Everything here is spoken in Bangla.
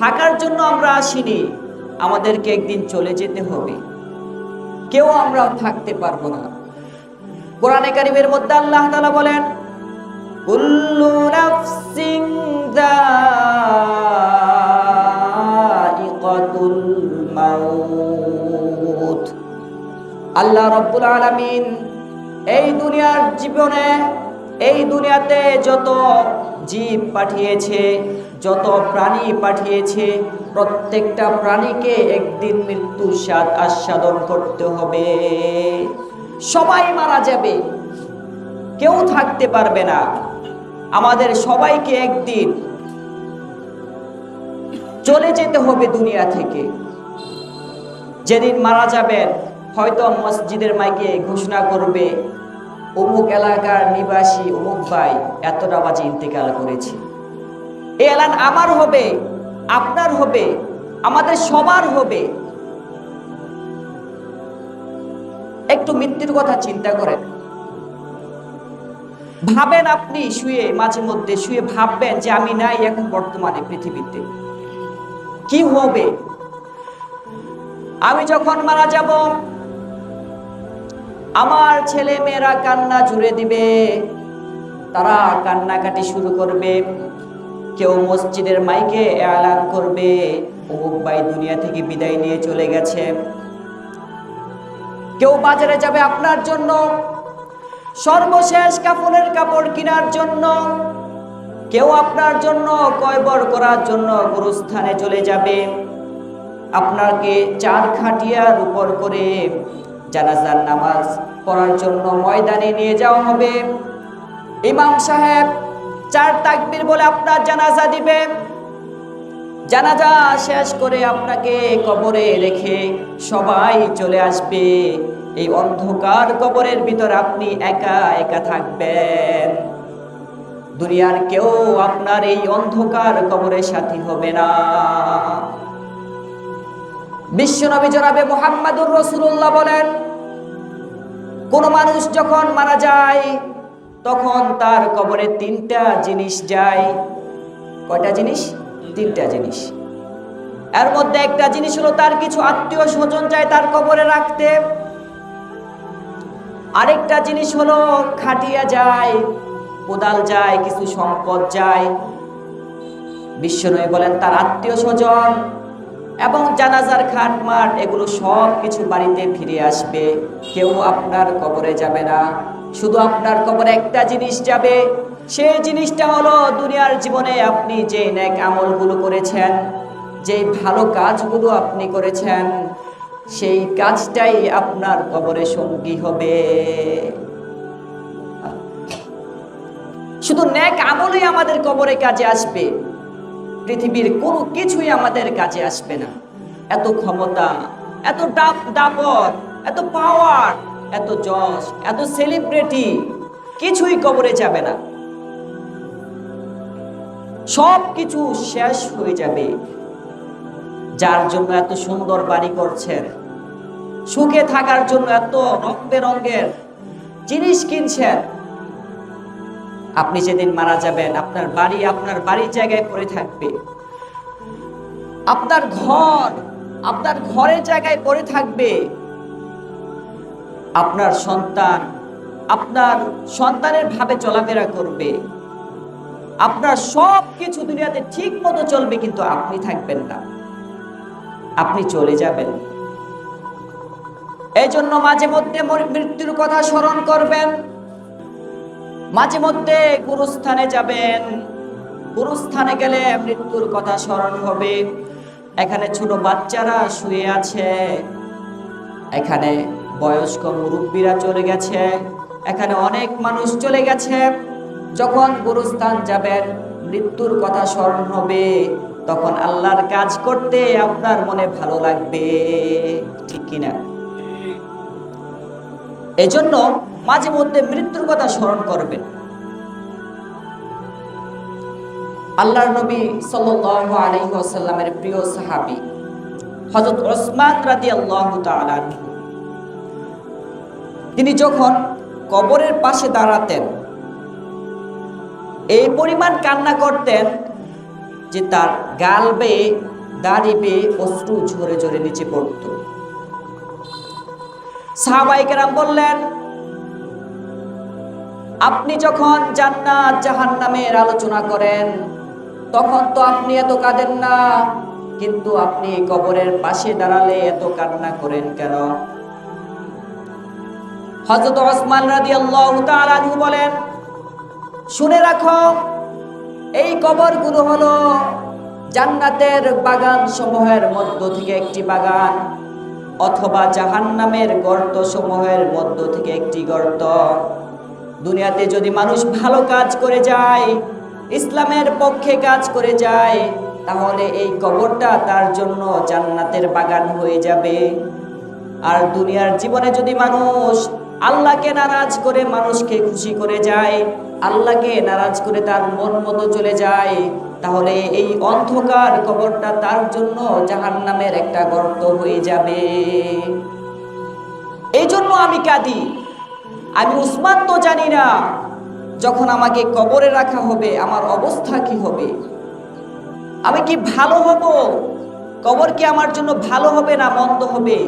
থাকার জন্য আমরা আসিনি, আমাদেরকে একদিন চলে যেতে হবে। কেউ আমরা থাকতে পারবো না। কোরআনে কারীমের মধ্যে আল্লাহ তাআলা বলেন, কুল্লু নাফসিন যায়িকাতুল মাউত। আল্লাহ রাব্বুল আলামিন এই দুনিয়ার জীবনে, এই দুনিয়াতে যত জীব পাঠিয়েছে, যত প্রাণী পাঠিয়েছে, প্রত্যেকটা প্রাণীকে একদিন মৃত্যুর স্বাদ আস্বাদন করতে হবে। সবাই মারা যাবে, কেউ থাকতে পারবে না। আমাদের সবাইকে একদিন চলে যেতে হবে দুনিয়া থেকে। যেদিন মারা যাবেন, হয়তো মসজিদের মাইকে ঘোষণা করবে, অমুক এলাকার নিবাসী অমুক ভাই এতটা বাজে ইন্তেকাল করেছে। এই এলান আমার হবে, আপনার হবে, আমাদের সবার হবে। একটু মৃত্যুর কথা চিন্তা করেন। ভাবেন, আপনি শুয়ে মাঝে মধ্যে শুয়ে ভাববেন যে আমি নাই এখন বর্তমানে পৃথিবীতে, কি হবে? আমি যখন মারা যাব, আমার ছেলে মেয়েরা কান্না জুড়ে দিবে, তারা কান্নাকাটি শুরু করবে। কেউ মসজিদের মাইকে এলান করবে, অমুক ভাই দুনিয়া থেকে বিদায় নিয়ে চলে গেছে। কেউ বাজারে যাবে আপনার জন্য সর্বশেষ কাফনের কাপড় কেনার জন্য, কেউ আপনার জন্য কয়বর করার জন্য গুরুস্থানে চলে যাবে। আপনাকে চার খাটিয়ার উপর করে জানাজার নামাজ পড়ার জন্য ময়দানে নিয়ে যাওয়া হবে। ইমাম সাহেব চার তাকবীর বলে আপনার জানাজা দিবে। জানাজা শেষ করে আপনাকে কবরে রেখে সবাই চলে আসবে। এই অন্ধকার কবরের ভিতর আপনি একা একা থাকবেন। দুনিয়ার কেউ আপনার এই অন্ধকার কবরের সাথী হবে না। বিশ্বনবী জনাবে মুহাম্মদুর রাসূলুল্লাহ বলেন, কোন মানুষ যখন মারা যায় তখন তার কবরে তিনটা জিনিস যায়। কয়টা জিনিস? তিনটা জিনিস। এর মধ্যে একটা জিনিস হলো তার কিছু আত্মীয় স্বজন যায় তার কবরে রাখতে। আরেকটা জিনিস হলো খাটিয়া যায়, কোদাল যায়, কিছু সম্পদ যায়। বিশ্বনবী বলেন তার আত্মীয় স্বজন এবং জানাজার খাট মাট এগুলো সব কিছু বাড়িতে ফিরে আসবে। কেউ আপনার কবরে যাবে না। শুধু আপনার কবরে একটা জিনিস যাবে। সেই জিনিসটা হলো দুনিয়ার জীবনে আপনি যে নেক আমলগুলো করেছেন, যে ভালো কাজগুলো আপনি করেছেন, সেই কাজটাই আপনার কবরে সঙ্গী হবে। শুধু নেক আমলই আমাদের কবরে কাজে আসবে, পৃথিবীর কোনো কিছুই আমাদের কাজে আসবে না। এত ক্ষমতা, এত দাপট, এত পাওয়ার, এত যশ, এত সেলিব্রিটি কিছুই কবরে যাবে না। সব কিছু শেষ হয়ে যাবে। যার জন্য এত সুন্দর বাড়ি করছেন, সুখে থাকার জন্য এত রং বেরঙের জিনিস কিনছেন, আপনি যেদিন মারা যাবেন আপনার বাড়ির জায়গায় পড়ে থাকবে। আপনার ঘরের জায়গায় পড়ে থাকবে। আপনার সন্তানের ভাবে চলাফেরা করবে। আপনার সব কিছু দুনিয়াতে ঠিক মতো চলবে, কিন্তু আপনি থাকবেন না, আপনি চলে যাবেন। এই জন্য মাঝে মধ্যে মৃত্যুর কথা স্মরণ করবেন। মাঝে মধ্যে গুরুস্থানে যাবেন। গুরুস্থানে গেলে মৃত্যুর কথা স্মরণ হবে। এখানে ছোট বাচ্চারা শুয়ে আছে, এখানে বয়স্ক মুরব্বীরা চলে গেছে, এখানে অনেক মানুষ চলে গেছে। যখন গুরুস্থান যাবেন, মৃত্যুর কথা স্মরণ হবে, তখন আল্লাহর কাজ করতে আপনার মনে ভালো লাগবে, ঠিক কিনা? এজন্য মাঝে মধ্যে মৃত্যুর কথা স্মরণ করবেন। আল্লাহর নবী সাল্লাল্লাহু আলাইহি ওয়াসাল্লামের প্রিয় সাহাবী হযরত ওসমান রাদিয়াল্লাহু তাআলা আনহু, তিনি যখন কবরের পাশে দাঁড়াতেন এই পরিমাণ কান্না করতেন যে তার গাল বেয়ে দাড়ি বেয়ে অশ্রু ঝরে ঝরে নিচে পড়ত। সাহাবায়ে কেরাম বললেন, আপনি যখন জান্নাত জাহান্নামের আলোচনা করেন তখন তো আপনি এত কাঁদেন না, কিন্তু আপনি কবরের পাশে দাঁড়ালে এত কান্না করেন কেন? হযরত ওসমান রাদিয়াল্লাহু তাআলা আনহু বলেন, শুনে রাখো, এই কবরগুলো হলো জান্নাতের বাগান সমূহের মধ্য থেকে একটি বাগান, অথবা জাহান্নামের গর্ত সমূহের মধ্য থেকে একটি গর্ত। দুনিয়াতে যদি মানুষ ভালো কাজ করে যায়, ইসলামের পক্ষে কাজ করে যায়, তাহলে এই কবরটা তার জন্য জান্নাতের বাগান হয়ে যাবে। আর দুনিয়ার জীবনে যদি মানুষ আল্লাহকে নারাজ করে মানুষকে খুশি করে যায়, আল্লাহকে নারাজ করে তার মন মতো চলে যায়, তাহলে এই অন্ধকার কবরটা তার জন্য জাহান্নামের একটা গর্ত হয়ে যাবে। এই জন্য আমি কাঁদি। আমি উসমান তো জানি না যখন আমাকে কবরে রাখা হবে আমার অবস্থা কি হবে। আমি কি ভালো হব? কবর কি আমার জন্য ভালো হবে না মন্দ হবে?